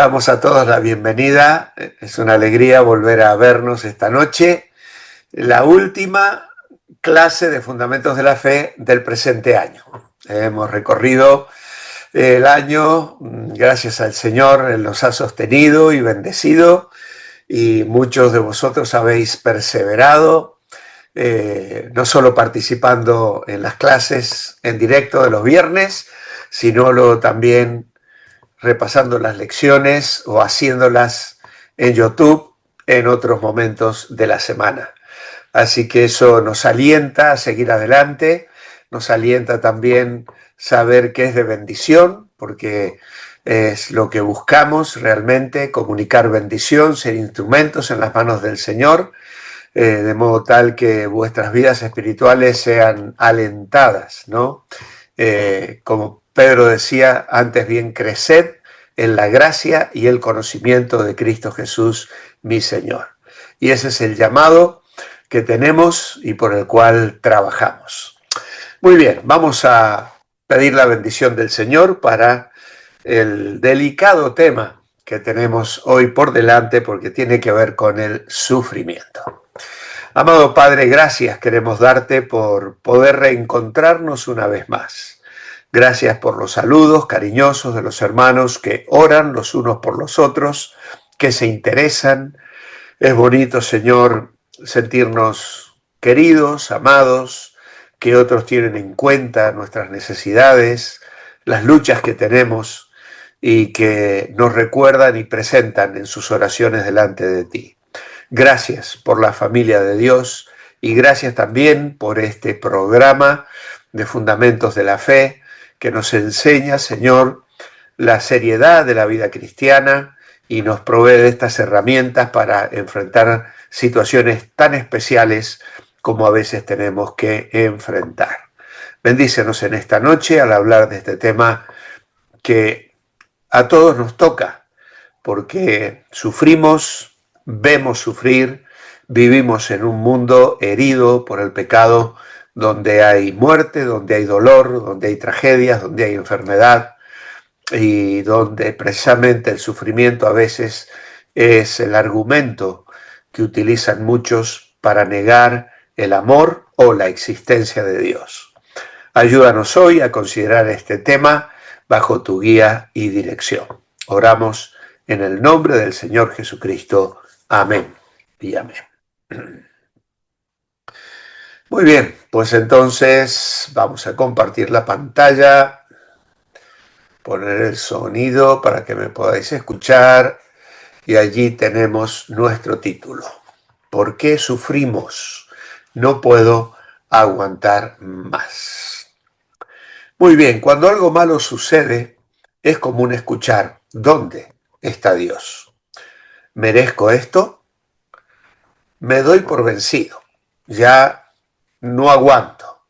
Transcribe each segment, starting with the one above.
Damos a todos la bienvenida. Es una alegría volver a vernos esta noche. La última clase de Fundamentos de la Fe del presente año. Hemos recorrido el año, gracias al Señor, Él nos ha sostenido y bendecido, y muchos de vosotros habéis perseverado, no solo participando en las clases en directo de los viernes, sino también repasando las lecciones o haciéndolas en YouTube en otros momentos de la semana. Así que eso nos alienta a seguir adelante, nos alienta también saber que es de bendición, porque es lo que buscamos realmente, comunicar bendición, ser instrumentos en las manos del Señor, de modo tal que vuestras vidas espirituales sean alentadas, ¿no? Como Pedro decía, antes bien creced en la gracia y el conocimiento de Cristo Jesús, mi Señor. Y ese es el llamado que tenemos y por el cual trabajamos. Muy bien, vamos a pedir la bendición del Señor para el delicado tema que tenemos hoy por delante, porque tiene que ver con el sufrimiento. Amado Padre, gracias queremos darte por poder reencontrarnos una vez más. Gracias por los saludos cariñosos de los hermanos que oran los unos por los otros, que se interesan. Es bonito, Señor, sentirnos queridos, amados, que otros tienen en cuenta nuestras necesidades, las luchas que tenemos y que nos recuerdan y presentan en sus oraciones delante de ti. Gracias por la familia de Dios y gracias también por este programa de Fundamentos de la Fe que nos enseña, Señor, la seriedad de la vida cristiana y nos provee de estas herramientas para enfrentar situaciones tan especiales como a veces tenemos que enfrentar. Bendícenos en esta noche al hablar de este tema que a todos nos toca, porque sufrimos, vemos sufrir, vivimos en un mundo herido por el pecado, donde hay muerte, donde hay dolor, donde hay tragedias, donde hay enfermedad, y donde precisamente el sufrimiento a veces es el argumento que utilizan muchos para negar el amor o la existencia de Dios. Ayúdanos hoy a considerar este tema bajo tu guía y dirección. Oramos en el nombre del Señor Jesucristo. Amén y amén. Muy bien, pues entonces vamos a compartir la pantalla, poner el sonido para que me podáis escuchar, y allí tenemos nuestro título. ¿Por qué sufrimos? No puedo aguantar más. Muy bien, cuando algo malo sucede, es común escuchar: ¿dónde está Dios? ¿Merezco esto? Me doy por vencido. Ya no aguanto.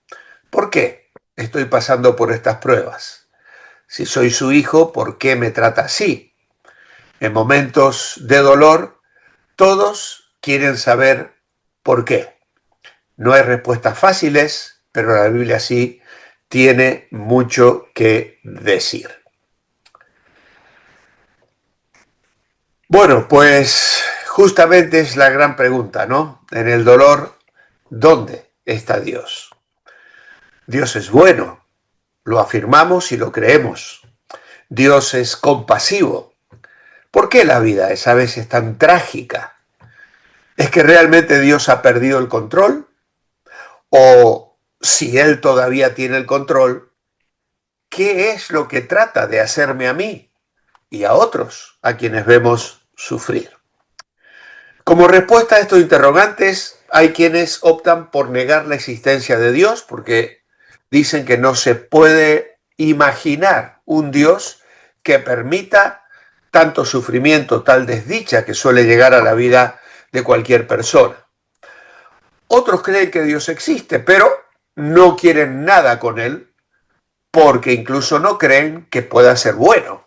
¿Por qué estoy pasando por estas pruebas? Si soy su hijo, ¿por qué me trata así? En momentos de dolor, todos quieren saber por qué. No hay respuestas fáciles, pero la Biblia sí tiene mucho que decir. Bueno, pues justamente es la gran pregunta, ¿no? En el dolor, ¿dónde está Dios? Dios es bueno, lo afirmamos y lo creemos. Dios es compasivo. ¿Por qué la vida es a veces tan trágica? ¿Es que realmente Dios ha perdido el control? ¿O si Él todavía tiene el control, qué es lo que trata de hacerme a mí y a otros a quienes vemos sufrir? Como respuesta a estos interrogantes, hay quienes optan por negar la existencia de Dios porque dicen que no se puede imaginar un Dios que permita tanto sufrimiento, tal desdicha que suele llegar a la vida de cualquier persona. Otros creen que Dios existe, pero no quieren nada con Él porque incluso no creen que pueda ser bueno.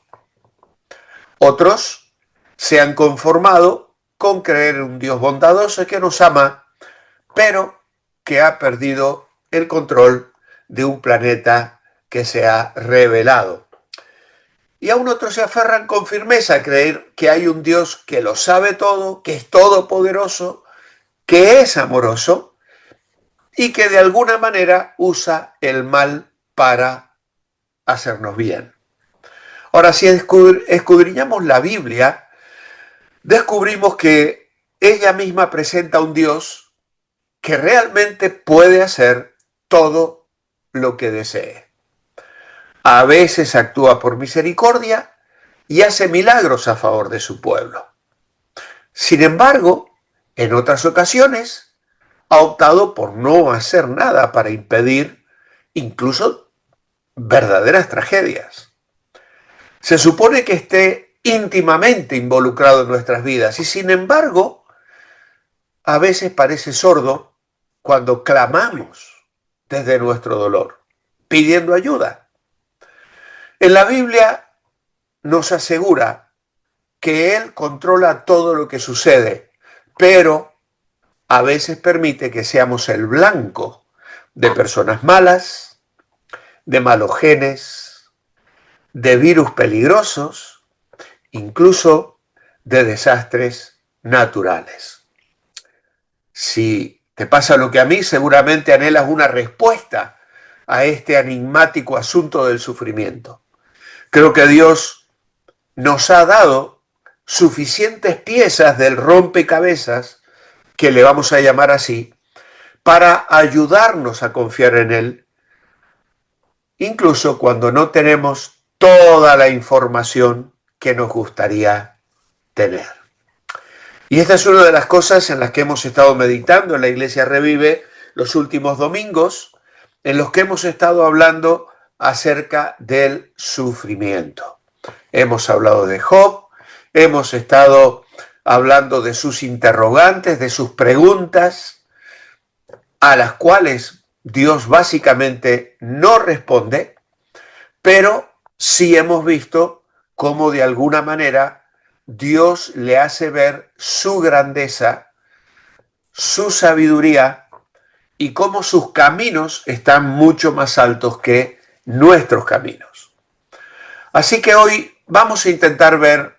Otros se han conformado con creer en un Dios bondadoso que nos ama, pero que ha perdido el control de un planeta que se ha rebelado. Y aún otros se aferran con firmeza a creer que hay un Dios que lo sabe todo, que es todopoderoso, que es amoroso y que de alguna manera usa el mal para hacernos bien. Ahora, si escudriñamos la Biblia, descubrimos que ella misma presenta un Dios que realmente puede hacer todo lo que desee. A veces actúa por misericordia y hace milagros a favor de su pueblo. Sin embargo, en otras ocasiones ha optado por no hacer nada para impedir incluso verdaderas tragedias. Se supone que esté íntimamente involucrado en nuestras vidas y sin embargo a veces parece sordo cuando clamamos desde nuestro dolor, pidiendo ayuda. En la Biblia nos asegura que Él controla todo lo que sucede, pero a veces permite que seamos el blanco de personas malas, de malos genes, de virus peligrosos, incluso de desastres naturales. Si te pasa lo que a mí, seguramente anhelas una respuesta a este enigmático asunto del sufrimiento. Creo que Dios nos ha dado suficientes piezas del rompecabezas, que le vamos a llamar así, para ayudarnos a confiar en Él, incluso cuando no tenemos toda la información que nos gustaría tener. Y esta es una de las cosas en las que hemos estado meditando en la Iglesia Revive los últimos domingos, en los que hemos estado hablando acerca del sufrimiento. Hemos hablado de Job, hemos estado hablando de sus interrogantes, de sus preguntas, a las cuales Dios básicamente no responde, pero sí hemos visto cómo de alguna manera Dios le hace ver su grandeza, su sabiduría y cómo sus caminos están mucho más altos que nuestros caminos. Así que hoy vamos a intentar ver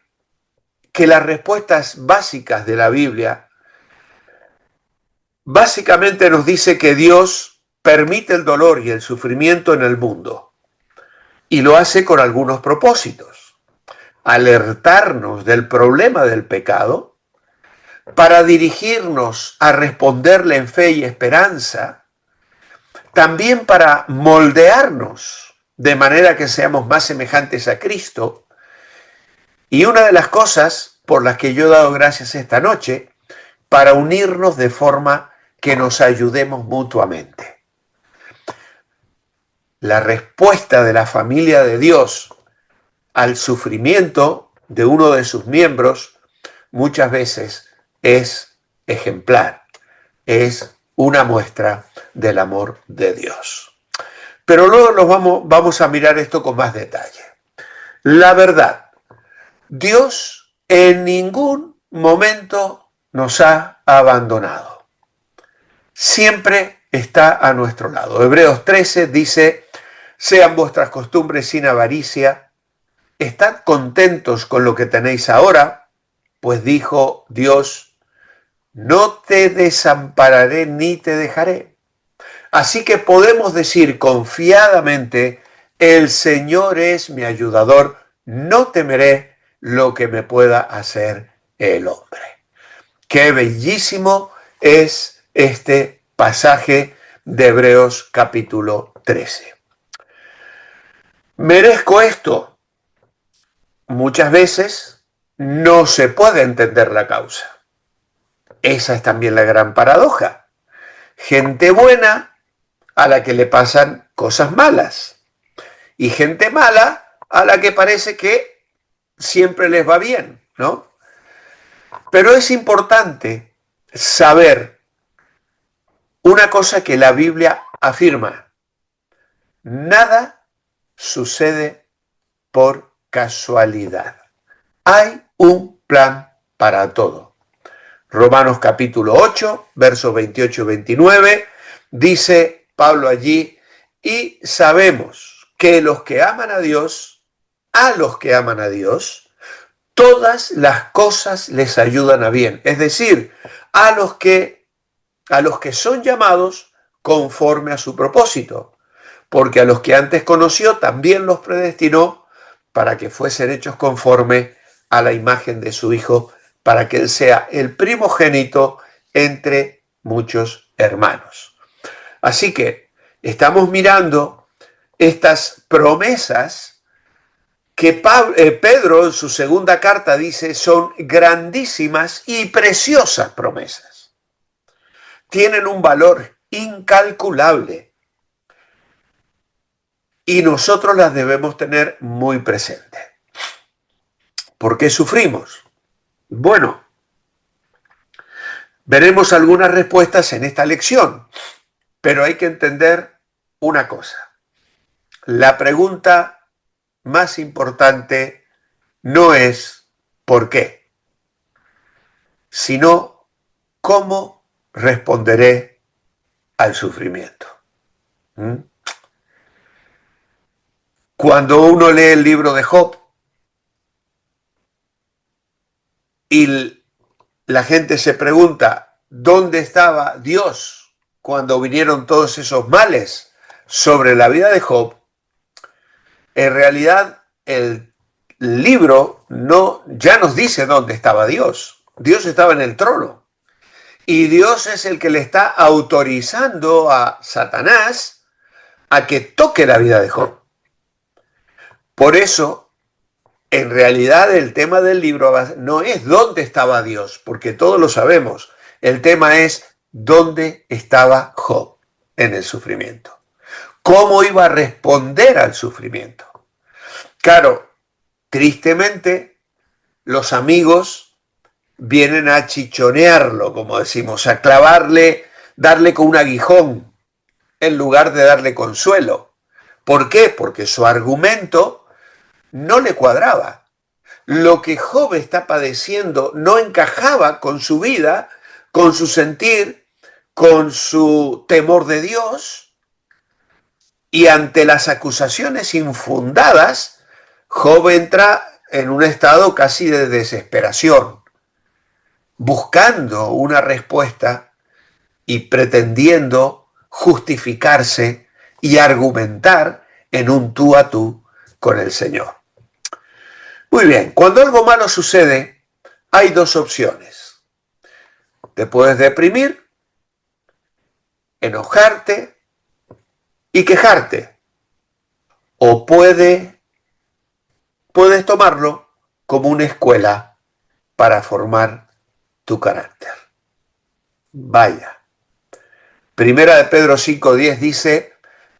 que las respuestas básicas de la Biblia básicamente nos dice que Dios permite el dolor y el sufrimiento en el mundo y lo hace con algunos propósitos. Alertarnos del problema del pecado, para dirigirnos a responderle en fe y esperanza, también para moldearnos de manera que seamos más semejantes a Cristo. Y una de las cosas por las que yo he dado gracias esta noche, para unirnos de forma que nos ayudemos mutuamente. La respuesta de la familia de Dios al sufrimiento de uno de sus miembros muchas veces es ejemplar, es una muestra del amor de Dios. Pero luego vamos a mirar esto con más detalle. La verdad, Dios en ningún momento nos ha abandonado. Siempre está a nuestro lado. Hebreos 13 dice: sean vuestras costumbres sin avaricia, estad contentos con lo que tenéis ahora, pues dijo Dios: no te desampararé ni te dejaré. Así que podemos decir confiadamente: el Señor es mi ayudador, no temeré lo que me pueda hacer el hombre. Qué bellísimo es este pasaje de Hebreos capítulo 13. ¿Merezco esto? Muchas veces no se puede entender la causa. Esa es también la gran paradoja. Gente buena a la que le pasan cosas malas y gente mala a la que parece que siempre les va bien, ¿no? Pero es importante saber una cosa que la Biblia afirma: nada sucede por casualidad. Hay un plan para todo. Romanos capítulo 8, versos 28 y 29, dice Pablo allí: y sabemos que los que aman a Dios, a los que aman a Dios, todas las cosas les ayudan a bien. Es decir, a los que son llamados conforme a su propósito. Porque a los que antes conoció también los predestinó para que fuesen hechos conforme a la imagen de su Hijo, para que Él sea el primogénito entre muchos hermanos. Así que estamos mirando estas promesas que Pedro en su segunda carta dice son grandísimas y preciosas promesas. Tienen un valor incalculable y nosotros las debemos tener muy presentes. ¿Por qué sufrimos? Bueno, veremos algunas respuestas en esta lección, pero hay que entender una cosa. La pregunta más importante no es ¿por qué?, sino ¿cómo responderé al sufrimiento? Cuando uno lee el libro de Job y la gente se pregunta ¿dónde estaba Dios cuando vinieron todos esos males sobre la vida de Job? En realidad el libro ya nos dice dónde estaba Dios. Dios estaba en el trono. Y Dios es el que le está autorizando a Satanás a que toque la vida de Job. Por eso, en realidad el tema del libro no es dónde estaba Dios, porque todos lo sabemos. El tema es dónde estaba Job en el sufrimiento. ¿Cómo iba a responder al sufrimiento? Claro, tristemente, los amigos vienen a chichonearlo, como decimos, a clavarle, darle con un aguijón, en lugar de darle consuelo. ¿Por qué? Porque su argumento no le cuadraba. Lo que Job está padeciendo no encajaba con su vida, con su sentir, con su temor de Dios, y ante las acusaciones infundadas, Job entra en un estado casi de desesperación, buscando una respuesta y pretendiendo justificarse y argumentar en un tú a tú con el Señor. Muy bien, cuando algo malo sucede, hay dos opciones. Te puedes deprimir, enojarte y quejarte. O puedes tomarlo como una escuela para formar tu carácter. Vaya. Primera de Pedro 5:10 dice,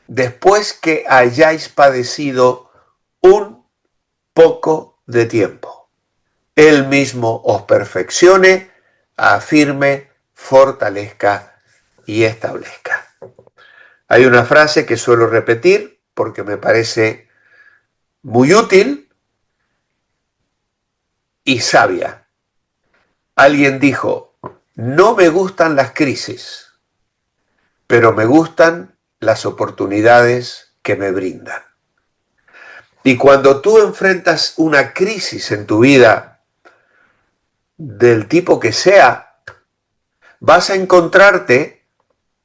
después que hayáis padecido un poco de tiempo, Él mismo os perfeccione, afirme, fortalezca y establezca. Hay una frase que suelo repetir porque me parece muy útil y sabia. Alguien dijo, no me gustan las crisis, pero me gustan las oportunidades que me brindan. Y cuando tú enfrentas una crisis en tu vida, del tipo que sea, vas a encontrarte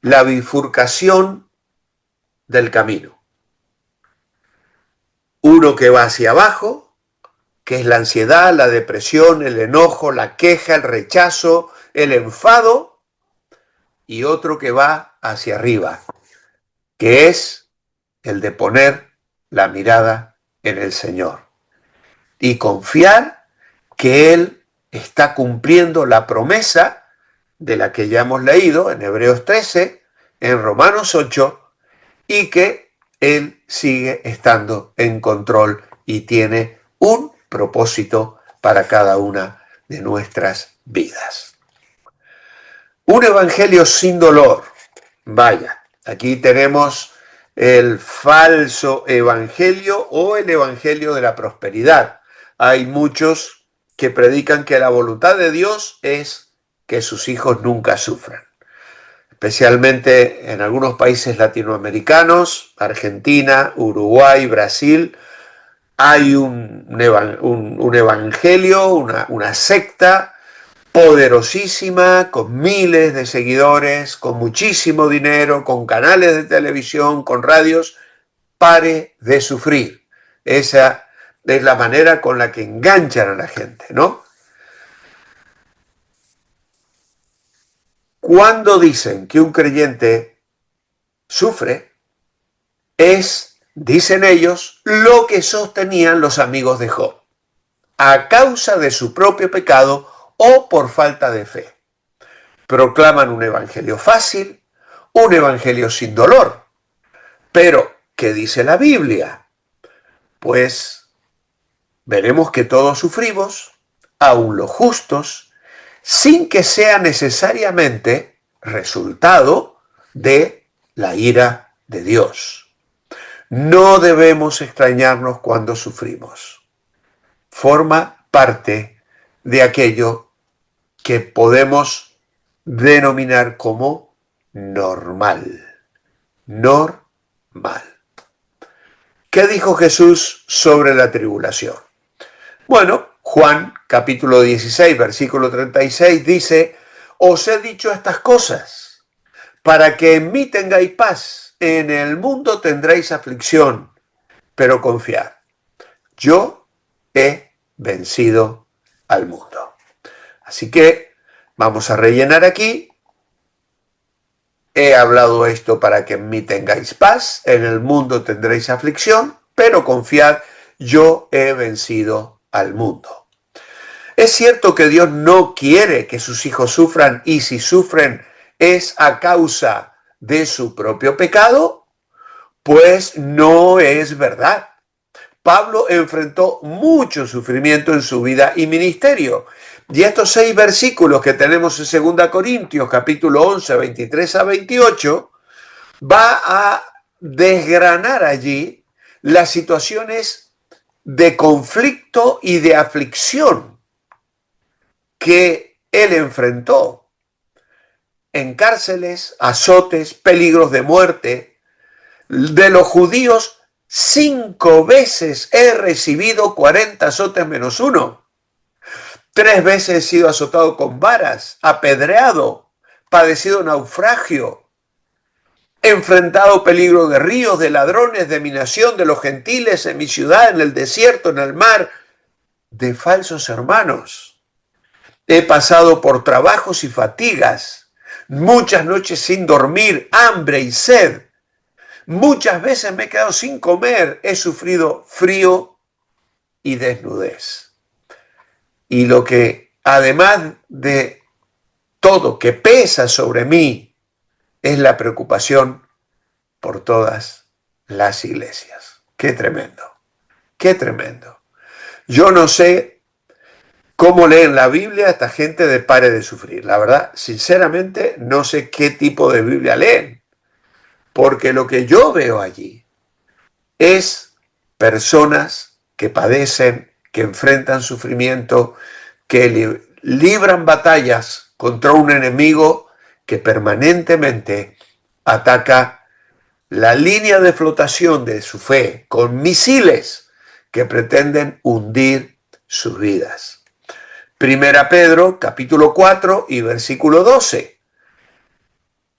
la bifurcación del camino. Uno que va hacia abajo, que es la ansiedad, la depresión, el enojo, la queja, el rechazo, el enfado, y otro que va hacia arriba, que es el de poner la mirada en el Señor y confiar que Él está cumpliendo la promesa de la que ya hemos leído en Hebreos 13, en Romanos 8, y que Él sigue estando en control y tiene un propósito para cada una de nuestras vidas. Un evangelio sin dolor. Vaya, aquí tenemos el falso evangelio o el evangelio de la prosperidad. Hay muchos que predican que la voluntad de Dios es que sus hijos nunca sufran. Especialmente en algunos países latinoamericanos, Argentina, Uruguay, Brasil, Hay un evangelio, una secta poderosísima, con miles de seguidores, con muchísimo dinero, con canales de televisión, con radios. Pare de sufrir. Esa es la manera con la que enganchan a la gente, ¿no? Cuando dicen que un creyente sufre, es, dicen ellos, lo que sostenían los amigos de Job, a causa de su propio pecado o por falta de fe. Proclaman un evangelio fácil, un evangelio sin dolor. Pero, ¿qué dice la Biblia? Pues veremos que todos sufrimos, aun los justos, sin que sea necesariamente resultado de la ira de Dios. No debemos extrañarnos cuando sufrimos. Forma parte de aquello que podemos denominar como normal. Normal. ¿Qué dijo Jesús sobre la tribulación? Bueno, Juan capítulo 16, versículo 36 dice, os he dicho estas cosas, para que en mí tengáis paz. En el mundo tendréis aflicción, pero confiad, yo he vencido al mundo. Así que vamos a rellenar aquí. He hablado esto para que en mí tengáis paz, en el mundo tendréis aflicción, pero confiad, yo he vencido al mundo. Es cierto que Dios no quiere que sus hijos sufran, y si sufren es a causa de su propio pecado, pues no es verdad. Pablo enfrentó mucho sufrimiento en su vida y ministerio. Y estos 6 versículos que tenemos en 2 Corintios, capítulo 11, 23 a 28, va a desgranar allí las situaciones de conflicto y de aflicción que él enfrentó en cárceles, azotes, peligros de muerte. De los judíos, 5 veces he recibido 40 azotes menos 1. 3 veces he sido azotado con varas, apedreado, padecido naufragio, enfrentado peligro de ríos, de ladrones, de mi nación, de los gentiles, en mi ciudad, en el desierto, en el mar, de falsos hermanos. He pasado por trabajos y fatigas, muchas noches sin dormir, hambre y sed. Muchas veces me he quedado sin comer, he sufrido frío y desnudez. Y lo que, además de todo que pesa sobre mí, es la preocupación por todas las iglesias. Qué tremendo, qué tremendo. Yo no sé cómo leen la Biblia esta gente de Pare de Sufrir. La verdad, sinceramente, no sé qué tipo de Biblia leen. Porque lo que yo veo allí es personas que padecen, que enfrentan sufrimiento, que libran batallas contra un enemigo que permanentemente ataca la línea de flotación de su fe con misiles que pretenden hundir sus vidas. Primera Pedro, capítulo 4 y versículo 12.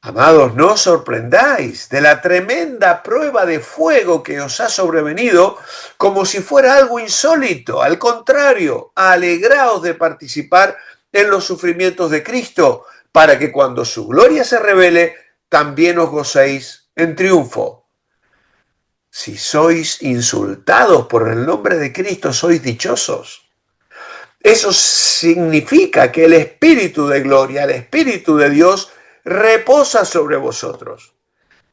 Amados, no os sorprendáis de la tremenda prueba de fuego que os ha sobrevenido como si fuera algo insólito. Al contrario, alegraos de participar en los sufrimientos de Cristo, para que cuando su gloria se revele, también os gocéis en triunfo. Si sois insultados por el nombre de Cristo, sois dichosos. Eso significa que el Espíritu de gloria, el Espíritu de Dios, reposa sobre vosotros.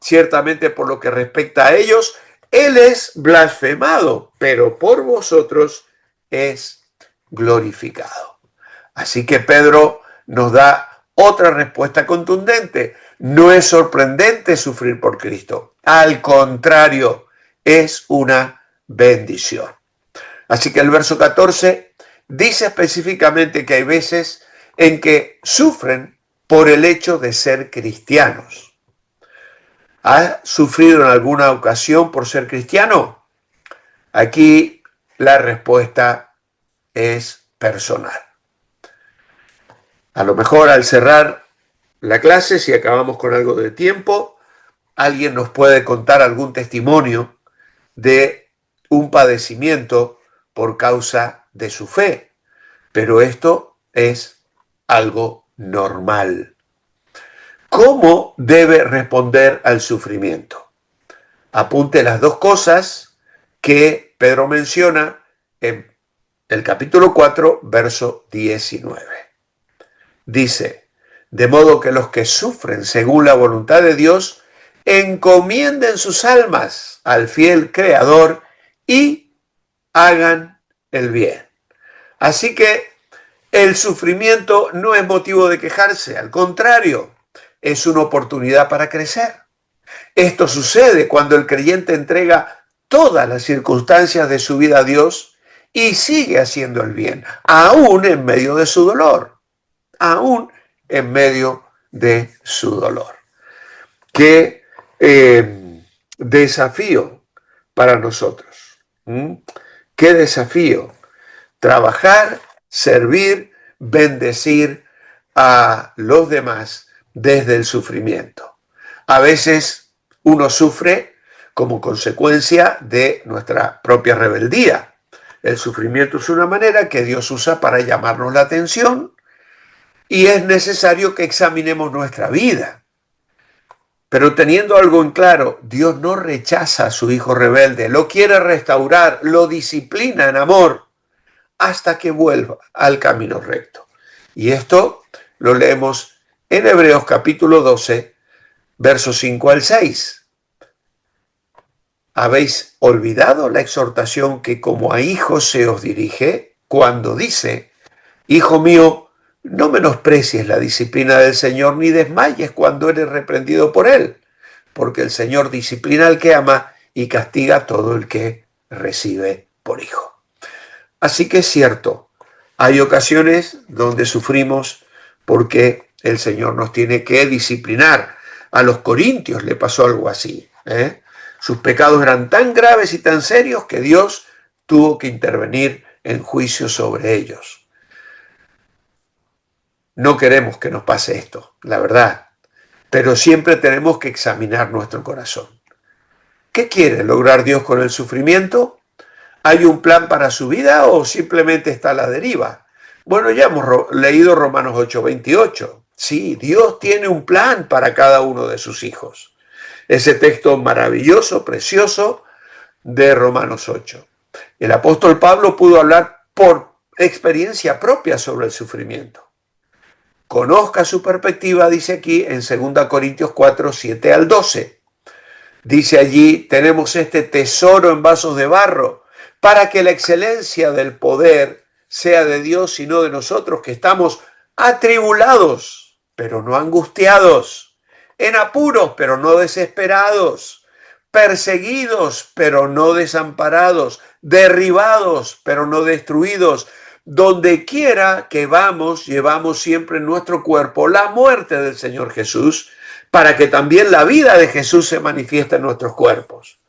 Ciertamente, por lo que respecta a ellos, Él es blasfemado, pero por vosotros es glorificado. Así que Pedro nos da otra respuesta contundente. No es sorprendente sufrir por Cristo. Al contrario, es una bendición. Así que el verso 14 dice específicamente que hay veces en que sufren por el hecho de ser cristianos. ¿Has sufrido en alguna ocasión por ser cristiano? Aquí la respuesta es personal. A lo mejor al cerrar la clase, si acabamos con algo de tiempo, alguien nos puede contar algún testimonio de un padecimiento por causa de su fe, pero esto es algo normal. ¿Cómo debe responder al sufrimiento? Apunte las dos cosas que Pedro menciona en el capítulo 4, verso 19. Dice, de modo que los que sufren según la voluntad de Dios encomienden sus almas al fiel Creador y hagan el bien. Así que el sufrimiento no es motivo de quejarse, al contrario, es una oportunidad para crecer. Esto sucede cuando el creyente entrega todas las circunstancias de su vida a Dios y sigue haciendo el bien, aún en medio de su dolor, aún en medio de su dolor. Qué desafío para nosotros. Qué desafío trabajar, servir, bendecir a los demás desde el sufrimiento. A veces uno sufre como consecuencia de nuestra propia rebeldía. El sufrimiento es una manera que Dios usa para llamarnos la atención y es necesario que examinemos nuestra vida. Pero teniendo algo en claro, Dios no rechaza a su hijo rebelde, lo quiere restaurar, lo disciplina en amor hasta que vuelva al camino recto. Y esto lo leemos en Hebreos capítulo 12, versos 5 al 6. ¿Habéis olvidado la exhortación que como a hijos se os dirige cuando dice, Hijo mío, no menosprecies la disciplina del Señor ni desmayes cuando eres reprendido por Él, porque el Señor disciplina al que ama y castiga a todo el que recibe por hijo? Así que es cierto, hay ocasiones donde sufrimos porque el Señor nos tiene que disciplinar. A los corintios le pasó algo así. Sus pecados eran tan graves y tan serios que Dios tuvo que intervenir en juicio sobre ellos. No queremos que nos pase esto, la verdad, pero siempre tenemos que examinar nuestro corazón. ¿Qué quiere lograr Dios con el sufrimiento? ¿Hay un plan para su vida o simplemente está a la deriva? Bueno, ya hemos leído Romanos 8:28. Sí, Dios tiene un plan para cada uno de sus hijos. Ese texto maravilloso, precioso de Romanos 8. El apóstol Pablo pudo hablar por experiencia propia sobre el sufrimiento. Conozca su perspectiva, dice aquí en 2 Corintios 4, 7 al 12. Dice allí, tenemos este tesoro en vasos de barro, para que la excelencia del poder sea de Dios y no de nosotros, que estamos atribulados, pero no angustiados, en apuros, pero no desesperados, perseguidos, pero no desamparados, derribados, pero no destruidos. Donde quiera que vamos, llevamos siempre en nuestro cuerpo la muerte del Señor Jesús, para que también la vida de Jesús se manifieste en nuestros cuerpos.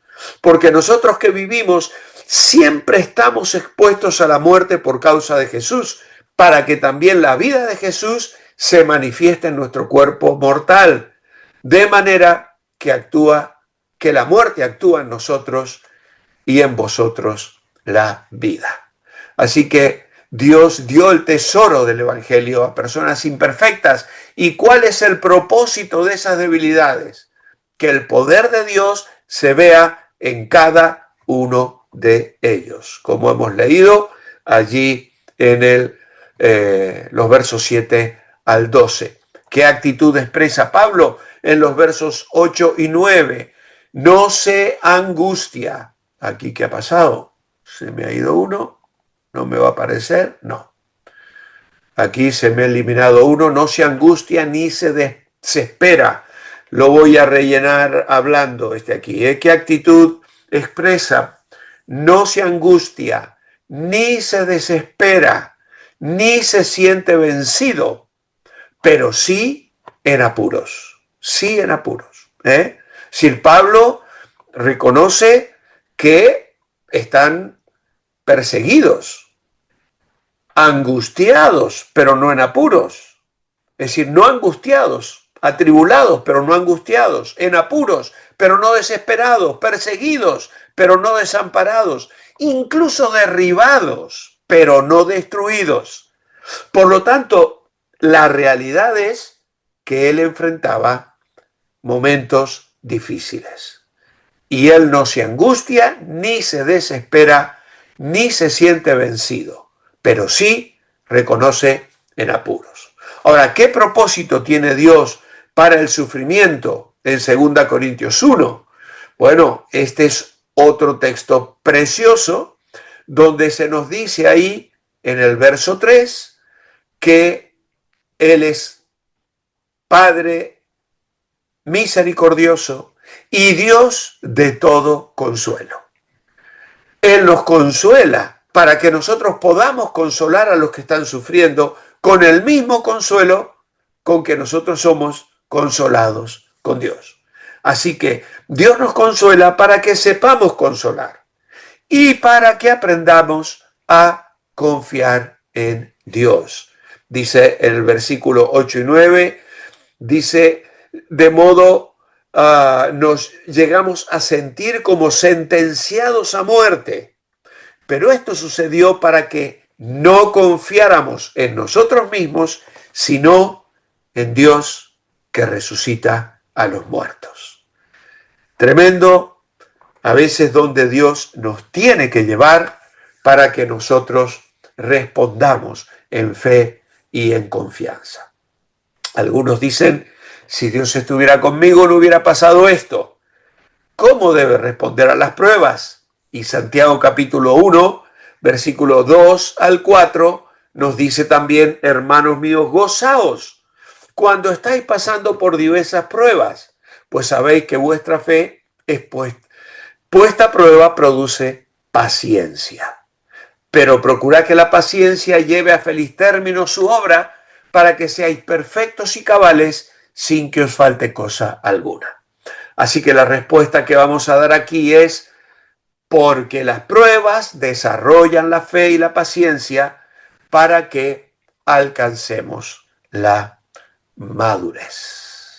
Porque nosotros que vivimos siempre estamos expuestos a la muerte por causa de Jesús, para que también la vida de Jesús se manifieste en nuestro cuerpo mortal, de manera que la muerte actúa en nosotros y en vosotros la vida. Así que Dios dio el tesoro del Evangelio a personas imperfectas. ¿Y cuál es el propósito de esas debilidades? Que el poder de Dios se vea en cada uno de ellos, como hemos leído allí en los versos 7 al 12. ¿Qué actitud expresa Pablo en los versos 8 y 9? No se angustia. ¿Aquí qué ha pasado? ¿Se me ha ido uno? ¿No me va a aparecer? No. Aquí se me ha eliminado uno. No se angustia ni se desespera. Lo voy a rellenar hablando aquí. ¿Qué actitud expresa? No se angustia, ni se desespera, ni se siente vencido, pero sí en apuros. Sí en apuros. Sir Pablo reconoce que están perseguidos, angustiados, pero no en apuros. Es decir, no angustiados, atribulados, pero no angustiados, en apuros, pero no desesperados, perseguidos, pero no desamparados, incluso derribados, pero no destruidos. Por lo tanto, la realidad es que él enfrentaba momentos difíciles. Y él no se angustia, ni se desespera, ni se siente vencido, pero sí reconoce en apuros. Ahora, ¿qué propósito tiene Dios para el sufrimiento en 2 Corintios 1? Bueno, este es otro texto precioso donde se nos dice ahí en el verso 3 que Él es Padre misericordioso y Dios de todo consuelo. Él nos consuela para que nosotros podamos consolar a los que están sufriendo con el mismo consuelo con que nosotros somos consolados con Dios. Así que Dios nos consuela para que sepamos consolar y para que aprendamos a confiar en Dios. Dice en el versículo 8 y 9, dice, de modo nos llegamos a sentir como sentenciados a muerte. Pero esto sucedió para que no confiáramos en nosotros mismos, sino en Dios que resucita a los muertos. Tremendo, a veces donde Dios nos tiene que llevar para que nosotros respondamos en fe y en confianza. Algunos dicen, si Dios estuviera conmigo no hubiera pasado esto. ¿Cómo debe responder a las pruebas? Y Santiago capítulo 1, versículo 2 al 4, nos dice también, hermanos míos, gozaos cuando estáis pasando por diversas pruebas, pues sabéis que vuestra fe es puesta a prueba, produce paciencia. Pero procurad que la paciencia lleve a feliz término su obra, para que seáis perfectos y cabales sin que os falte cosa alguna. Así que la respuesta que vamos a dar aquí es, porque las pruebas desarrollan la fe y la paciencia para que alcancemos la madurez.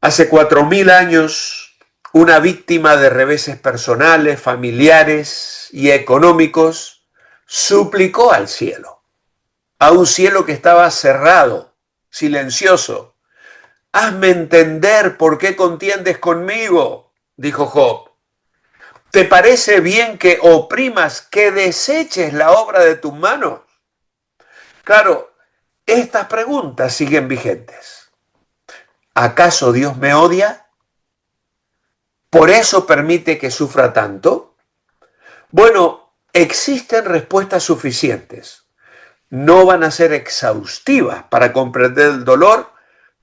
Hace 4000 años, una víctima de reveses personales, familiares y económicos suplicó al cielo, a un cielo que estaba cerrado, silencioso. Hazme entender por qué contiendes conmigo, dijo Job. ¿Te parece bien que oprimas, que deseches la obra de tus manos? Claro, estas preguntas siguen vigentes. ¿Acaso Dios me odia? ¿Por eso permite que sufra tanto? Bueno, existen respuestas suficientes. No van a ser exhaustivas para comprender el dolor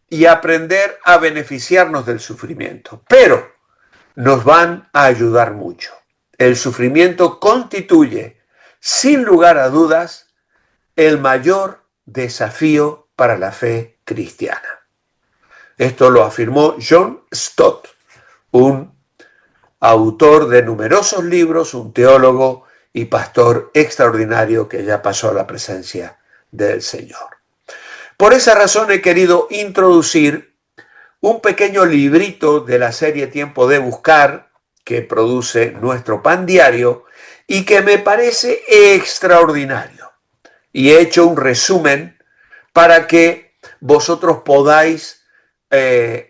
y aprender a beneficiarnos del sufrimiento, pero nos van a ayudar mucho. El sufrimiento constituye, sin lugar a dudas, el mayor desafío para la fe cristiana. Esto lo afirmó John Stott, un autor de numerosos libros, un teólogo y pastor extraordinario que ya pasó a la presencia del Señor. Por esa razón he querido introducir un pequeño librito de la serie Tiempo de Buscar que produce nuestro pan diario y que me parece extraordinario. Y he hecho un resumen para que vosotros podáis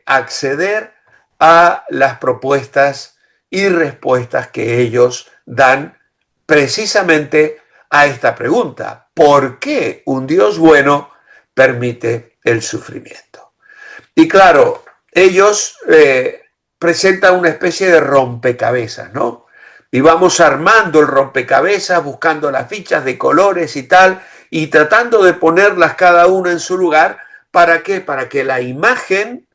acceder a las propuestas y respuestas que ellos dan precisamente a esta pregunta. ¿Por qué un Dios bueno permite el sufrimiento? Y claro, ellos presentan una especie de rompecabezas, ¿no? Y vamos armando el rompecabezas, buscando las fichas de colores y tal, y tratando de ponerlas cada una en su lugar. ¿Para qué? Para que la imagen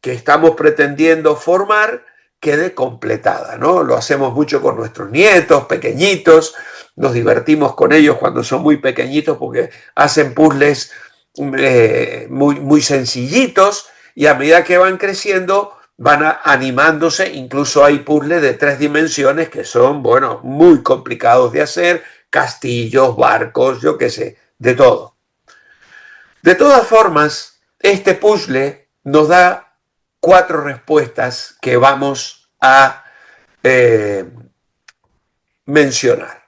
que estamos pretendiendo formar quede completada, ¿no? Lo hacemos mucho con nuestros nietos pequeñitos, nos divertimos con ellos cuando son muy pequeñitos porque hacen puzzles muy sencillitos, y a medida que van creciendo van animándose, incluso hay puzzles de 3 dimensiones que son, bueno, muy complicados de hacer, castillos, barcos, yo qué sé, de todo. De todas formas, este puzzle nos da 4 respuestas que vamos a mencionar.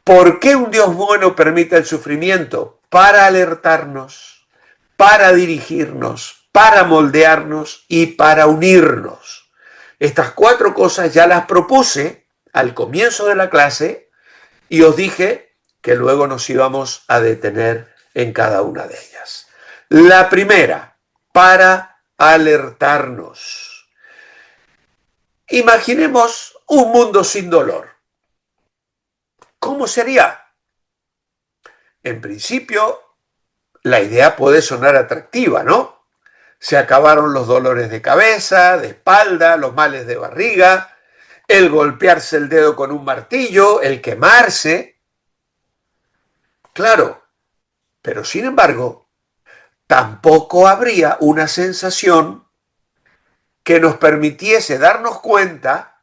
¿Por qué un Dios bueno permite el sufrimiento? Para alertarnos, para dirigirnos, para moldearnos y para unirnos. Estas 4 cosas ya las propuse al comienzo de la clase y os dije que luego nos íbamos a detener en cada una de ellas. La primera, para alertarnos. Imaginemos un mundo sin dolor. ¿Cómo sería? En principio, la idea puede sonar atractiva, ¿no? Se acabaron los dolores de cabeza, de espalda, los males de barriga, el golpearse el dedo con un martillo, el quemarse. Claro, pero sin embargo, tampoco habría una sensación que nos permitiese darnos cuenta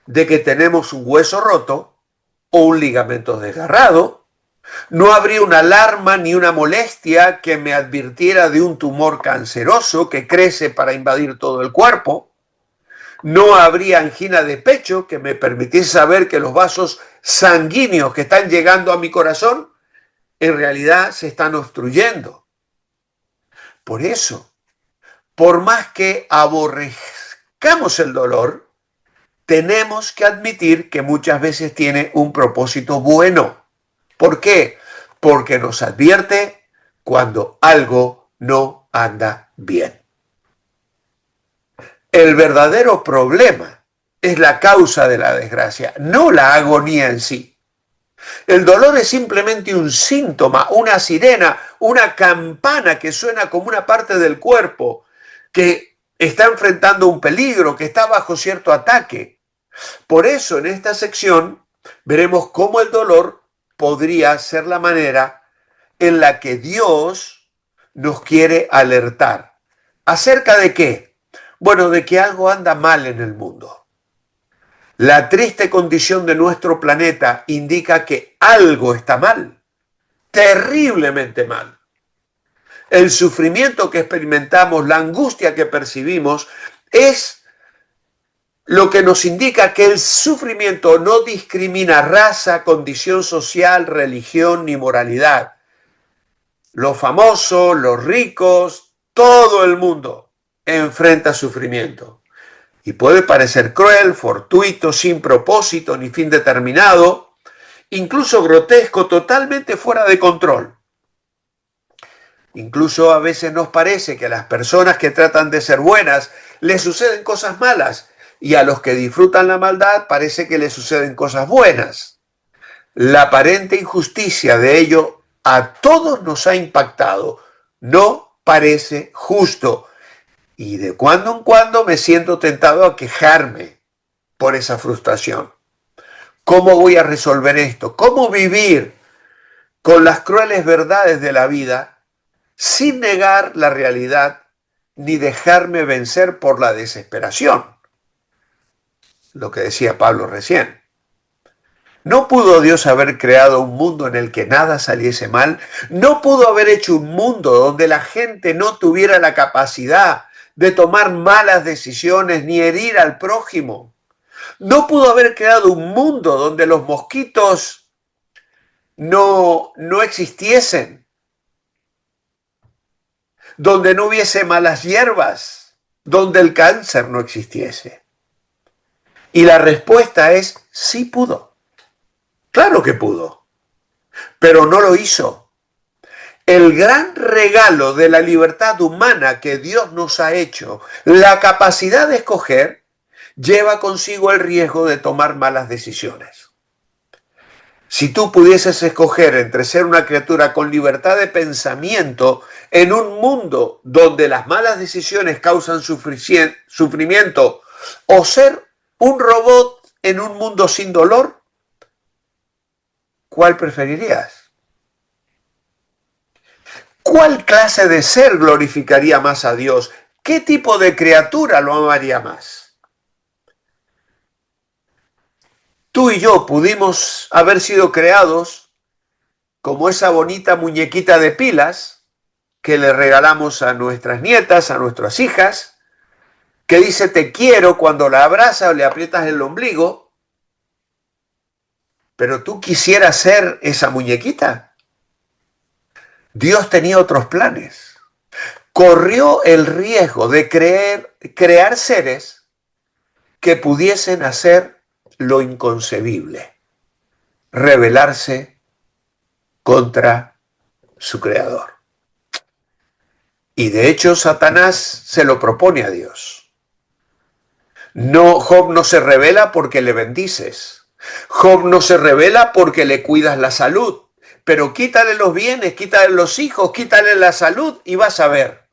de que tenemos un hueso roto o un ligamento desgarrado. No habría una alarma ni una molestia que me advirtiera de un tumor canceroso que crece para invadir todo el cuerpo. No habría angina de pecho que me permitiese saber que los vasos sanguíneos que están llegando a mi corazón en realidad se están obstruyendo. Por eso, por más que aborrezcamos el dolor, tenemos que admitir que muchas veces tiene un propósito bueno. ¿Por qué? Porque nos advierte cuando algo no anda bien. El verdadero problema es la causa de la desgracia, no la agonía en sí. El dolor es simplemente un síntoma, una sirena, una campana que suena como una parte del cuerpo que está enfrentando un peligro, que está bajo cierto ataque. Por eso en esta sección veremos cómo el dolor podría ser la manera en la que Dios nos quiere alertar. ¿Acerca de qué? Bueno, de que algo anda mal en el mundo. La triste condición de nuestro planeta indica que algo está mal, terriblemente mal. El sufrimiento que experimentamos, la angustia que percibimos, es lo que nos indica que el sufrimiento no discrimina raza, condición social, religión ni moralidad. Los famosos, los ricos, todo el mundo enfrenta sufrimiento. Y puede parecer cruel, fortuito, sin propósito ni fin determinado, incluso grotesco, totalmente fuera de control. Incluso a veces nos parece que a las personas que tratan de ser buenas les suceden cosas malas y a los que disfrutan la maldad parece que les suceden cosas buenas. La aparente injusticia de ello a todos nos ha impactado. No parece justo. Y de cuando en cuando me siento tentado a quejarme por esa frustración. ¿Cómo voy a resolver esto? ¿Cómo vivir con las crueles verdades de la vida sin negar la realidad ni dejarme vencer por la desesperación? Lo que decía Pablo recién. ¿No pudo Dios haber creado un mundo en el que nada saliese mal? ¿No pudo haber hecho un mundo donde la gente no tuviera la capacidad de tomar malas decisiones ni herir al prójimo? ¿No pudo haber creado un mundo donde los mosquitos no existiesen? Donde no hubiese malas hierbas, donde el cáncer no existiese. Y la respuesta es sí pudo. Claro que pudo, pero no lo hizo. El gran regalo de la libertad humana que Dios nos ha hecho, la capacidad de escoger, lleva consigo el riesgo de tomar malas decisiones. Si tú pudieses escoger entre ser una criatura con libertad de pensamiento en un mundo donde las malas decisiones causan sufrimiento o ser un robot en un mundo sin dolor, ¿cuál preferirías? ¿Cuál clase de ser glorificaría más a Dios? ¿qué tipo de criatura lo amaría más? Tú y yo pudimos haber sido creados como esa bonita muñequita de pilas que le regalamos a nuestras nietas, a nuestras hijas, que dice te quiero cuando la abrazas o le aprietas el ombligo, pero tú quisieras ser esa muñequita. Dios tenía otros planes. Corrió el riesgo de crear seres que pudiesen hacer lo inconcebible, rebelarse contra su creador. Y de hecho Satanás se lo propone a Dios. No, Job no se revela porque le bendices. Job no se revela porque le cuidas la salud. Pero quítale los bienes, quítale los hijos, quítale la salud y vas a ver.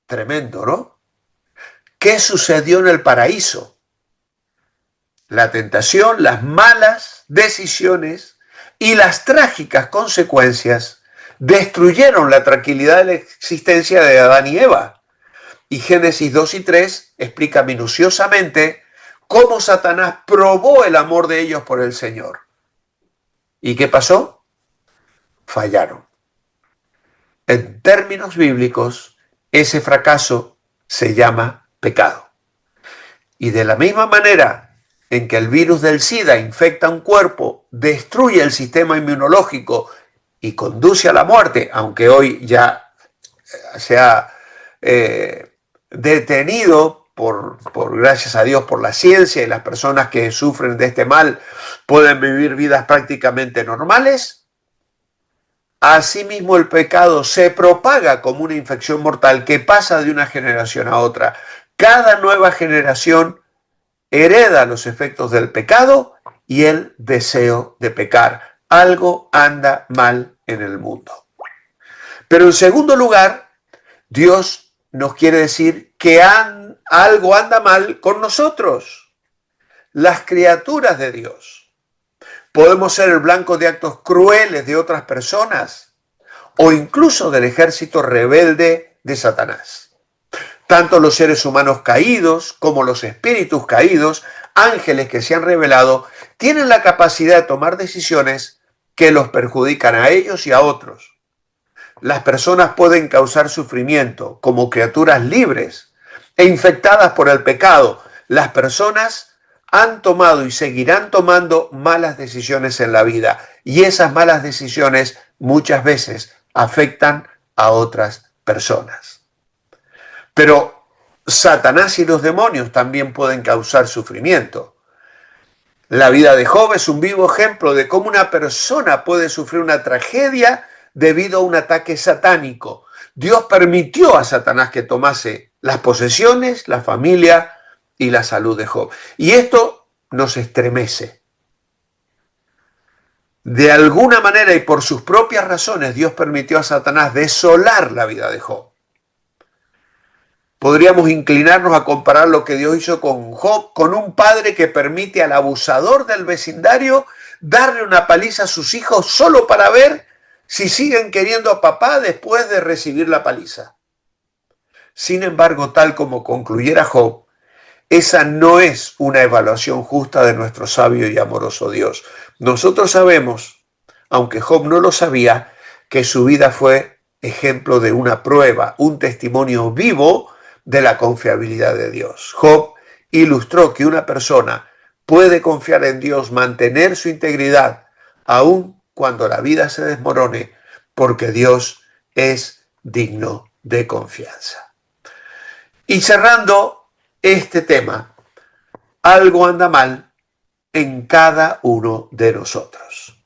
Tremendo, ¿no? ¿Qué sucedió en el paraíso? La tentación, las malas decisiones y las trágicas consecuencias destruyeron la tranquilidad de la existencia de Adán y Eva. Y Génesis 2 y 3 explica minuciosamente cómo Satanás probó el amor de ellos por el Señor. ¿Y qué pasó? Fallaron. En términos bíblicos, ese fracaso se llama pecado. Y de la misma manera en que el virus del SIDA infecta un cuerpo, destruye el sistema inmunológico y conduce a la muerte, aunque hoy ya se ha detenido gracias a Dios, por la ciencia, y las personas que sufren de este mal pueden vivir vidas prácticamente normales. Asimismo, el pecado se propaga como una infección mortal que pasa de una generación a otra. Cada nueva generación hereda los efectos del pecado y el deseo de pecar. Algo anda mal en el mundo. Pero en segundo lugar, Dios nos quiere decir que algo anda mal con nosotros, las criaturas de Dios. Podemos ser el blanco de actos crueles de otras personas o incluso del ejército rebelde de Satanás. Tanto los seres humanos caídos como los espíritus caídos, ángeles que se han rebelado, tienen la capacidad de tomar decisiones que los perjudican a ellos y a otros. Las personas pueden causar sufrimiento como criaturas libres e infectadas por el pecado. Las personas han tomado y seguirán tomando malas decisiones en la vida, y esas malas decisiones muchas veces afectan a otras personas. Pero Satanás y los demonios también pueden causar sufrimiento. La vida de Job es un vivo ejemplo de cómo una persona puede sufrir una tragedia debido a un ataque satánico. Dios permitió a Satanás que tomase las posesiones, la familia y la salud de Job. Y esto nos estremece. De alguna manera y por sus propias razones, Dios permitió a Satanás desolar la vida de Job. Podríamos inclinarnos a comparar lo que Dios hizo con Job con un padre que permite al abusador del vecindario darle una paliza a sus hijos solo para ver si siguen queriendo a papá después de recibir la paliza. Sin embargo, tal como concluyera Job, esa no es una evaluación justa de nuestro sabio y amoroso Dios. Nosotros sabemos, aunque Job no lo sabía, que su vida fue ejemplo de una prueba, un testimonio vivo de la confiabilidad de Dios. Job ilustró que una persona puede confiar en Dios, mantener su integridad, aun cuando la vida se desmorone, porque Dios es digno de confianza. Y cerrando este tema, algo anda mal en cada uno de nosotros.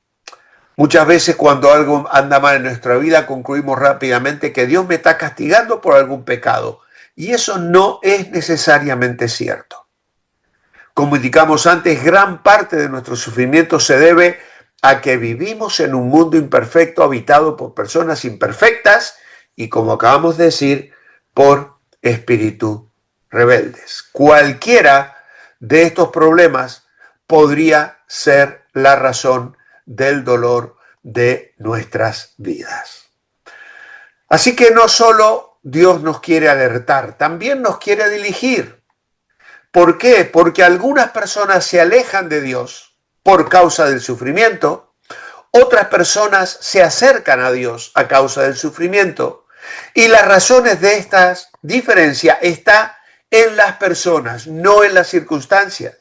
Muchas veces cuando algo anda mal en nuestra vida concluimos rápidamente que Dios me está castigando por algún pecado. Y eso no es necesariamente cierto. Como indicamos antes, gran parte de nuestro sufrimiento se debe a que vivimos en un mundo imperfecto habitado por personas imperfectas y, como acabamos de decir, por espíritus rebeldes. Cualquiera de estos problemas podría ser la razón del dolor de nuestras vidas. Así que no solo Dios nos quiere alertar, también nos quiere dirigir. ¿Por qué? Porque algunas personas se alejan de Dios por causa del sufrimiento, otras personas se acercan a Dios a causa del sufrimiento, y las razones de estas diferencias está en las personas, no en las circunstancias.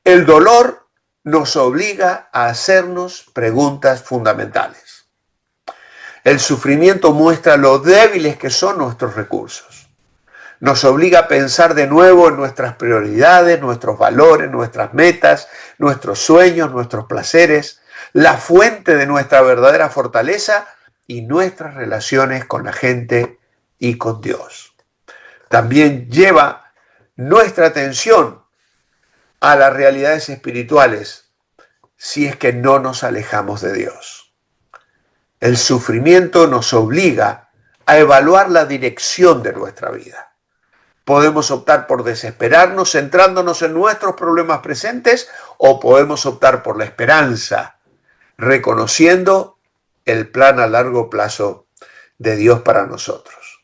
El dolor nos obliga a hacernos preguntas fundamentales. El sufrimiento muestra lo débiles que son nuestros recursos. Nos obliga a pensar de nuevo en nuestras prioridades, nuestros valores, nuestras metas, nuestros sueños, nuestros placeres, la fuente de nuestra verdadera fortaleza y nuestras relaciones con la gente y con Dios. También lleva nuestra atención a las realidades espirituales si es que no nos alejamos de Dios. El sufrimiento nos obliga a evaluar la dirección de nuestra vida. Podemos optar por desesperarnos centrándonos en nuestros problemas presentes o podemos optar por la esperanza, reconociendo el plan a largo plazo de Dios para nosotros.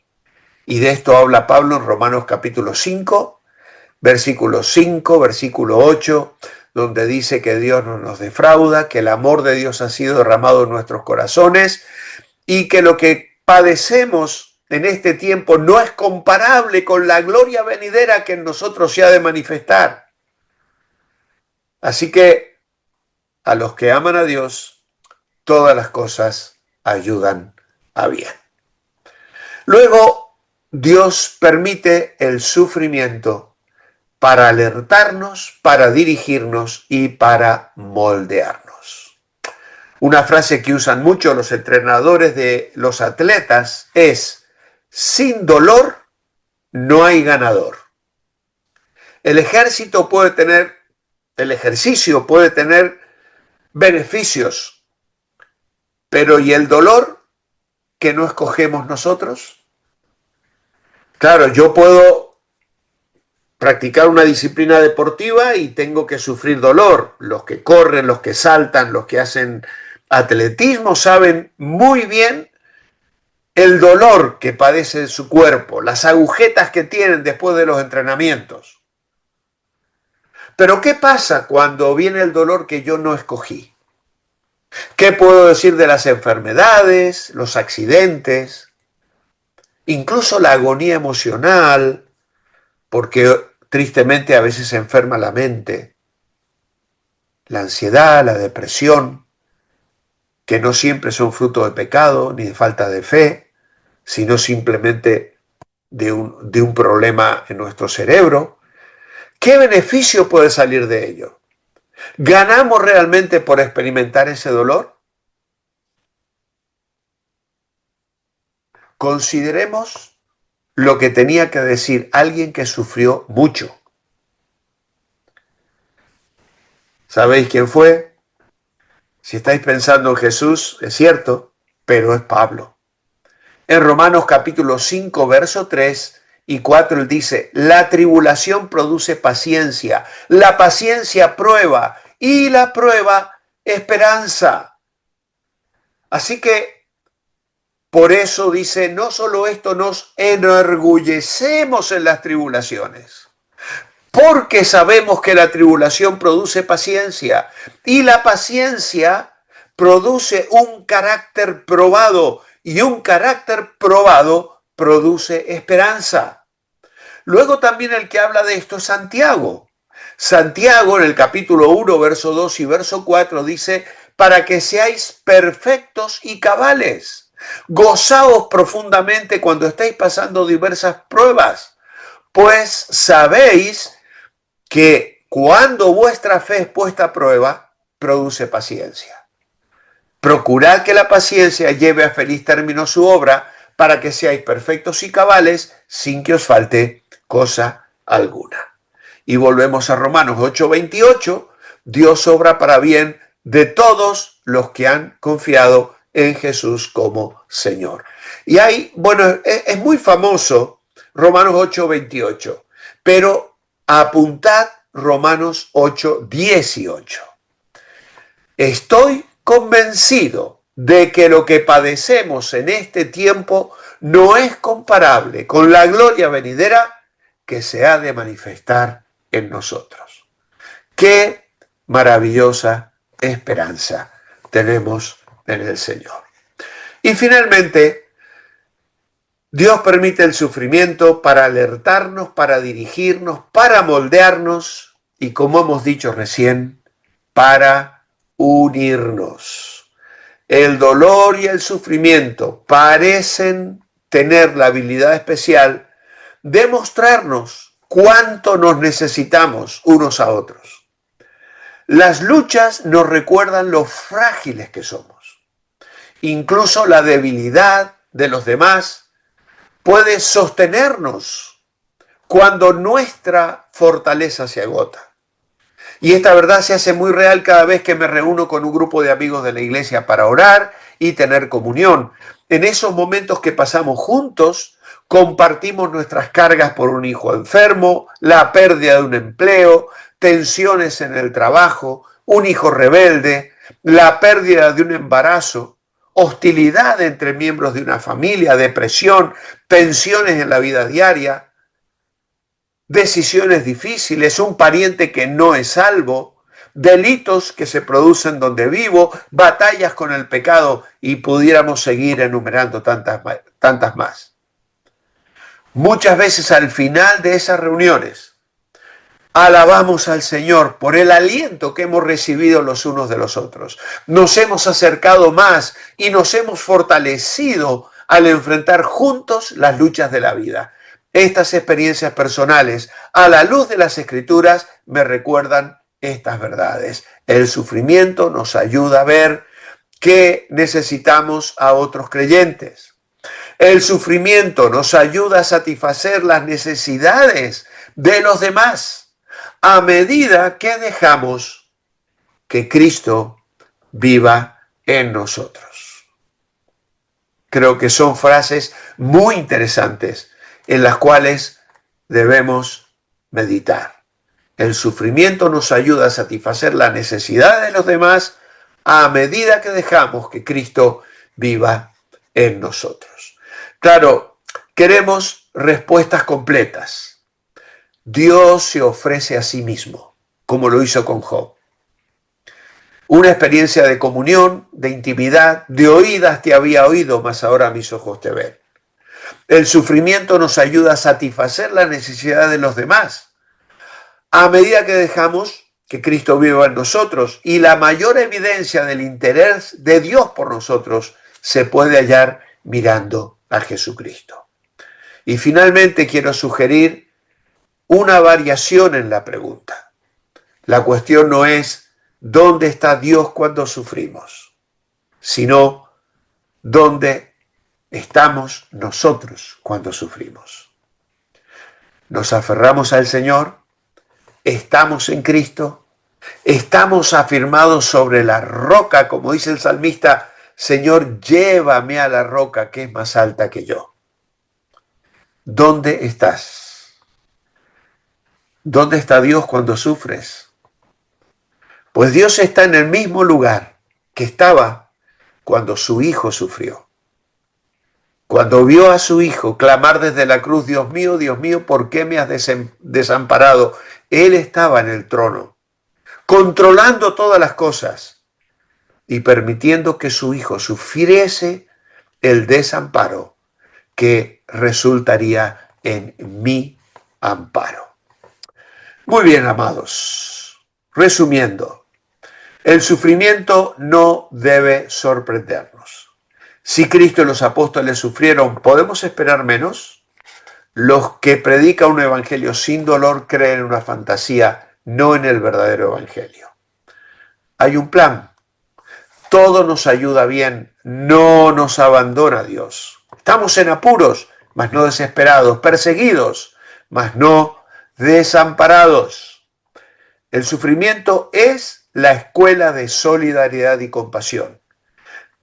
Y de esto habla Pablo en Romanos capítulo 5, versículo 5, versículo 8, donde dice que Dios no nos defrauda, que el amor de Dios ha sido derramado en nuestros corazones y que lo que padecemos en este tiempo no es comparable con la gloria venidera que en nosotros se ha de manifestar. Así que a los que aman a Dios, todas las cosas ayudan a bien. Luego, Dios permite el sufrimiento para alertarnos, para dirigirnos y para moldearnos. Una frase que usan mucho los entrenadores de los atletas es: sin dolor no hay ganador. El ejercicio puede tener beneficios, pero ¿y el dolor que no escogemos nosotros? Claro, yo puedo practicar una disciplina deportiva y tengo que sufrir dolor. Los que corren, los que saltan, los que hacen atletismo saben muy bien el dolor que padece su cuerpo, las agujetas que tienen después de los entrenamientos. Pero ¿qué pasa cuando viene el dolor que yo no escogí? ¿Qué puedo decir de las enfermedades, los accidentes, incluso la agonía emocional, porque tristemente a veces se enferma la mente, la ansiedad, la depresión, que no siempre son fruto de pecado ni de falta de fe, sino simplemente de un problema en nuestro cerebro? ¿Qué beneficio puede salir de ello? ¿Ganamos realmente por experimentar ese dolor? Consideremos lo que tenía que decir alguien que sufrió mucho. ¿Sabéis quién fue? Si estáis pensando en Jesús, es cierto, pero es Pablo. En Romanos capítulo 5, verso 3 y 4, él dice: la tribulación produce paciencia, la paciencia prueba y la prueba esperanza. Así que por eso dice, no solo esto, nos enorgullecemos en las tribulaciones, porque sabemos que la tribulación produce paciencia y la paciencia produce un carácter probado y un carácter probado produce esperanza. Luego también el que habla de esto es Santiago. Santiago en el capítulo 1, verso 2 y verso 4 dice: para que seáis perfectos y cabales. Gozaos profundamente cuando estáis pasando diversas pruebas, pues sabéis que cuando vuestra fe es puesta a prueba, produce paciencia. Procurad que la paciencia lleve a feliz término su obra, para que seáis perfectos y cabales, sin que os falte cosa alguna. Y volvemos a Romanos 8:28, Dios obra para bien de todos los que han confiado en Jesús como Señor. Y es muy famoso Romanos 8:28, pero apuntad Romanos 8:18. Estoy convencido de que lo que padecemos en este tiempo no es comparable con la gloria venidera que se ha de manifestar en nosotros. Qué maravillosa esperanza tenemos en el Señor. Y finalmente, Dios permite el sufrimiento para alertarnos, para dirigirnos, para moldearnos y, como hemos dicho recién, para unirnos. El dolor y el sufrimiento parecen tener la habilidad especial de mostrarnos cuánto nos necesitamos unos a otros. Las luchas nos recuerdan lo frágiles que somos. Incluso la debilidad de los demás puede sostenernos cuando nuestra fortaleza se agota. Y esta verdad se hace muy real cada vez que me reúno con un grupo de amigos de la iglesia para orar y tener comunión. En esos momentos que pasamos juntos, compartimos nuestras cargas por un hijo enfermo, la pérdida de un empleo, tensiones en el trabajo, un hijo rebelde, la pérdida de un embarazo, hostilidad entre miembros de una familia, depresión, tensiones en la vida diaria, decisiones difíciles, un pariente que no es salvo, delitos que se producen donde vivo, batallas con el pecado y pudiéramos seguir enumerando tantas más. Muchas veces al final de esas reuniones alabamos al Señor por el aliento que hemos recibido los unos de los otros. Nos hemos acercado más y nos hemos fortalecido al enfrentar juntos las luchas de la vida. Estas experiencias personales, a la luz de las Escrituras, me recuerdan estas verdades. El sufrimiento nos ayuda a ver que necesitamos a otros creyentes. El sufrimiento nos ayuda a satisfacer las necesidades de los demás a medida que dejamos que Cristo viva en nosotros. Creo que son frases muy interesantes en las cuales debemos meditar. El sufrimiento nos ayuda a satisfacer las necesidades de los demás a medida que dejamos que Cristo viva en nosotros. Claro, queremos respuestas completas. Dios se ofrece a sí mismo, como lo hizo con Job. Una experiencia de comunión, de intimidad, de oídas te había oído, mas ahora mis ojos te ven. El sufrimiento nos ayuda a satisfacer la necesidad de los demás a medida que dejamos que Cristo viva en nosotros, y la mayor evidencia del interés de Dios por nosotros se puede hallar mirando a Jesucristo. Y finalmente quiero sugerir una variación en la pregunta. La cuestión no es ¿dónde está Dios cuando sufrimos?, sino ¿dónde estamos nosotros cuando sufrimos? ¿Nos aferramos al Señor? ¿Estamos en Cristo? ¿Estamos afirmados sobre la roca, como dice el salmista, Señor, llévame a la roca que es más alta que yo? ¿Dónde estás? ¿Dónde está Dios cuando sufres? Pues Dios está en el mismo lugar que estaba cuando su Hijo sufrió. Cuando vio a su Hijo clamar desde la cruz, Dios mío, ¿por qué me has desamparado? Él estaba en el trono, controlando todas las cosas y permitiendo que su Hijo sufriese el desamparo que resultaría en mi amparo. Muy bien, amados. Resumiendo, el sufrimiento no debe sorprendernos. Si Cristo y los apóstoles sufrieron, ¿podemos esperar menos? Los que predican un evangelio sin dolor creen en una fantasía, no en el verdadero evangelio. Hay un plan. Todo nos ayuda bien, no nos abandona Dios. Estamos en apuros, mas no desesperados, perseguidos, mas no desamparados. El sufrimiento es la escuela de solidaridad y compasión.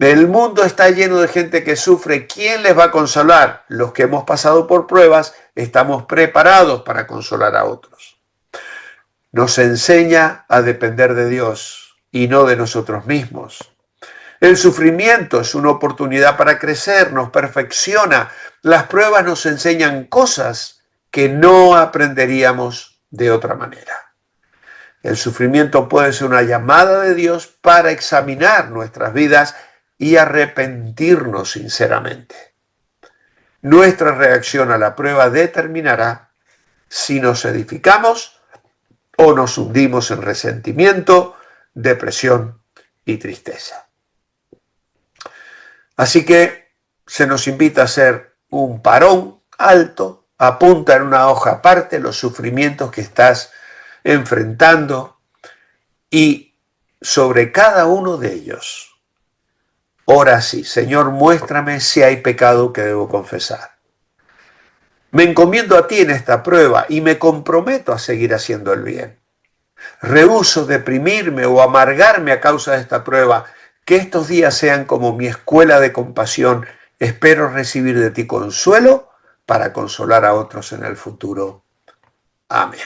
El mundo está lleno de gente que sufre. ¿Quién les va a consolar? Los que hemos pasado por pruebas estamos preparados para consolar a otros. Nos enseña a depender de Dios y no de nosotros mismos. El sufrimiento es una oportunidad para crecer, nos perfecciona, Las pruebas nos enseñan cosas que no aprenderíamos de otra manera. El sufrimiento puede ser una llamada de Dios para examinar nuestras vidas y arrepentirnos sinceramente. Nuestra reacción a la prueba determinará si nos edificamos o nos hundimos en resentimiento, depresión y tristeza. Así que se nos invita a hacer un parón alto, apunta en una hoja aparte los sufrimientos que estás enfrentando y sobre cada uno de ellos, ora así: Señor, muéstrame si hay pecado que debo confesar. Me encomiendo a ti en esta prueba y me comprometo a seguir haciendo el bien. Rehúso deprimirme o amargarme a causa de esta prueba. Que estos días sean como mi escuela de compasión. Espero recibir de ti consuelo para consolar a otros en el futuro. Amén.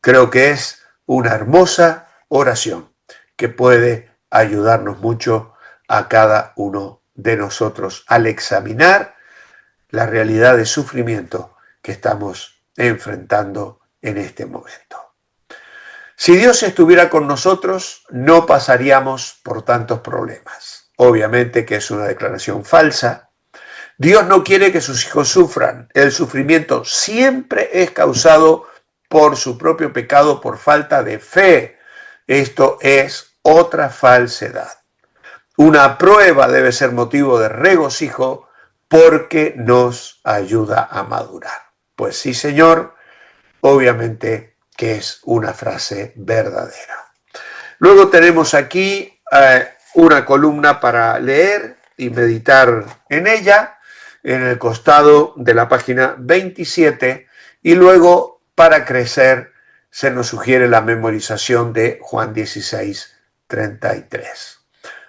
Creo que es una hermosa oración que puede ayudarnos mucho a cada uno de nosotros al examinar la realidad de sufrimiento que estamos enfrentando en este momento. Si Dios estuviera con nosotros, no pasaríamos por tantos problemas. Obviamente que es una declaración falsa. Dios no quiere que sus hijos sufran. El sufrimiento siempre es causado por su propio pecado, por falta de fe. Esto es otra falsedad. Una prueba debe ser motivo de regocijo porque nos ayuda a madurar. Pues sí, Señor, obviamente que es una frase verdadera. Luego tenemos aquí una columna para leer y meditar en ella, en el costado de la página 27, y luego para crecer se nos sugiere la memorización de Juan 16:33.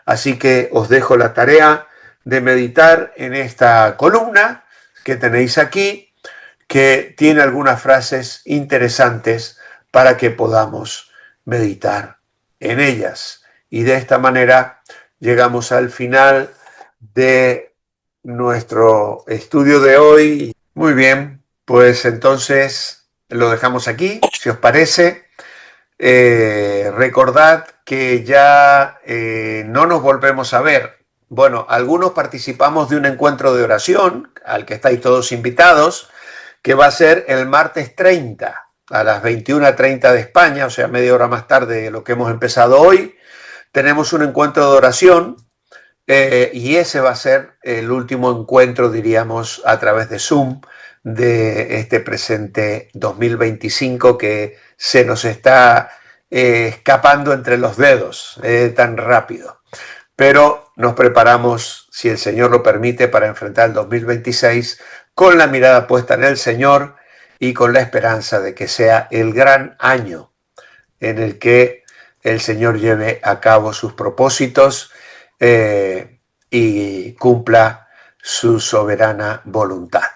Así que os dejo la tarea de meditar en esta columna que tenéis aquí, que tiene algunas frases interesantes para que podamos meditar en ellas. Y de esta manera llegamos al final de nuestro estudio de hoy. Muy bien, pues entonces lo dejamos aquí, si os parece. Recordad que ya no nos volvemos a ver. Bueno, algunos participamos de un encuentro de oración al que estáis todos invitados, que va a ser el martes 30 a las 21:30 de España, o sea, media hora más tarde de lo que hemos empezado hoy. Tenemos un encuentro de oración y ese va a ser el último encuentro, diríamos, a través de Zoom de este presente 2025 que se nos está escapando entre los dedos tan rápido. Pero nos preparamos, si el Señor lo permite, para enfrentar el 2026 con la mirada puesta en el Señor y con la esperanza de que sea el gran año en el que el Señor lleve a cabo sus propósitos y cumpla su soberana voluntad.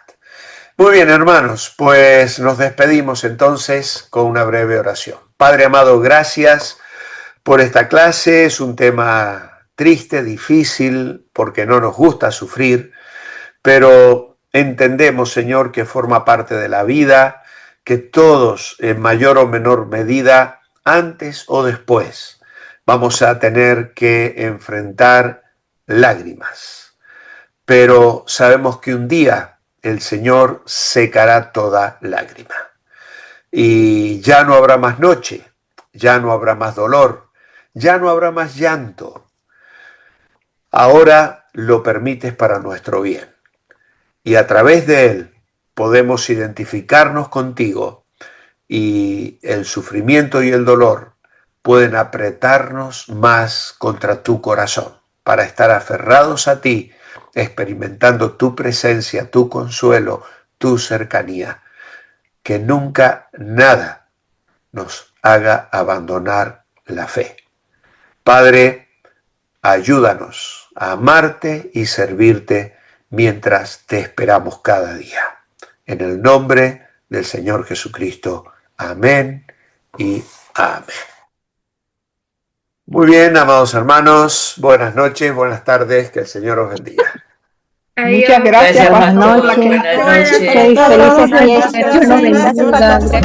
Muy bien, hermanos, pues nos despedimos entonces con una breve oración. Padre amado, gracias por esta clase. Es un tema triste, difícil, porque no nos gusta sufrir, pero entendemos, Señor, que forma parte de la vida, que todos, en mayor o menor medida, antes o después, vamos a tener que enfrentar lágrimas. Pero sabemos que un día el Señor secará toda lágrima. Y ya no habrá más noche, ya no habrá más dolor, ya no habrá más llanto. Ahora lo permites para nuestro bien. Y a través de él podemos identificarnos contigo y el sufrimiento y el dolor pueden apretarnos más contra tu corazón para estar aferrados a ti, experimentando tu presencia, tu consuelo, tu cercanía. Que nunca nada nos haga abandonar la fe. Padre, ayúdanos a amarte y servirte mientras te esperamos cada día. En el nombre del Señor Jesucristo. Amén y amén. Muy bien, amados hermanos, buenas noches, buenas tardes, que el Señor os bendiga. Muchas Adiós. gracias, Gracias, pastor. Pastor. Buenas Buenas noches. noches. Felices fiestas. Dios nos bendiga.